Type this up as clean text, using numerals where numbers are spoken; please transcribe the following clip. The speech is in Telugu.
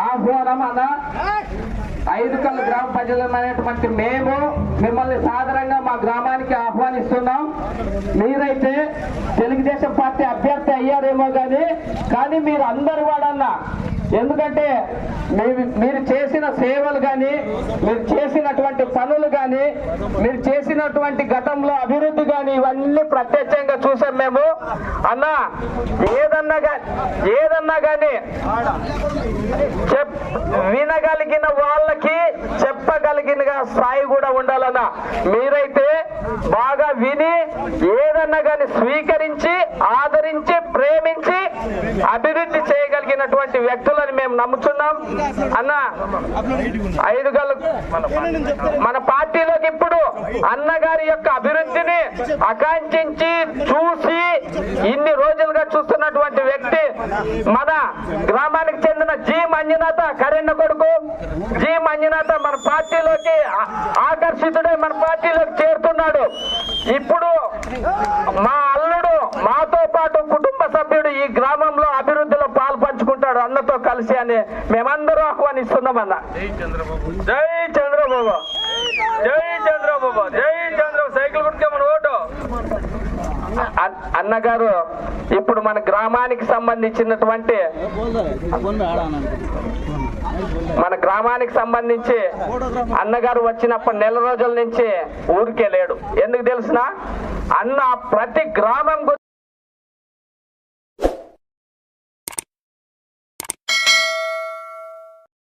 ఆహ్వానం అన్న. ఐదుకల్లు గ్రామ ప్రజలమైనటువంటి మేము మిమ్మల్ని సాధారణంగా మా గ్రామానికి ఆహ్వానిస్తున్నాం. మీరైతే తెలుగుదేశం పార్టీ అభ్యర్థి అయ్యారేమో కానీ మీరు అందరు వాడన్నా, ఎందుకంటే మీరు చేసిన సేవలు కానీ, మీరు చేసినటువంటి పనులు కానీ, మీరు చేసినటువంటి గతంలో అభివృద్ధి కానీ ఇవన్నీ ప్రత్యక్షంగా చూసాం మేము. అన్నా ఏదన్నా కానీ వినగలిగిన వాళ్ళకి చెప్పగలిగిన స్థాయి కూడా ఉండాలన్నా. మీరైతే బాగా విని ఏదన్నా కానీ స్వీకరించి ఆదరించి ప్రేమించి అభివృద్ధి చేయగలిగినటువంటి వ్యక్తులని మేము నమ్ముతున్నాం అన్న. ఐదుగల్లు మన పార్టీలోకి ఇప్పుడు అన్నగారి యొక్క అభివృద్ధిని ఆకాంక్షించి చూసి ఇన్ని రోజులుగా చూస్తున్నటువంటి వ్యక్తి మన గ్రామానికి చెందిన జి మంజునాథ, కరెన్న కొడుకు జి మంజునాథ మన పార్టీలోకి ఆకర్షితుడై మన పార్టీలోకి చేరుతున్నాడు. ఇప్పుడు మా అల్లుడు మాతో పాటు కుటుంబ సభ్యుడు ఈ గ్రామంలో అభివృద్ధిలో పాలు పంచుకుంటాడు అన్నతో కలిసి అని మేమందరూ ఆహ్వానిస్తున్నామన్న. జై చంద్రబాబు, జై చంద్రబాబు, జై చంద్రబాబు. సైకిల్ గుర్తుకే మన ఓటు. అన్నగారు ఇప్పుడు మన గ్రామానికి సంబంధించి అన్నగారు వచ్చినప్పుడు నెల రోజుల నుంచి ఊరికే లేడు. ఎందుకు తెలుసునా? అన్న ప్రతి గ్రామం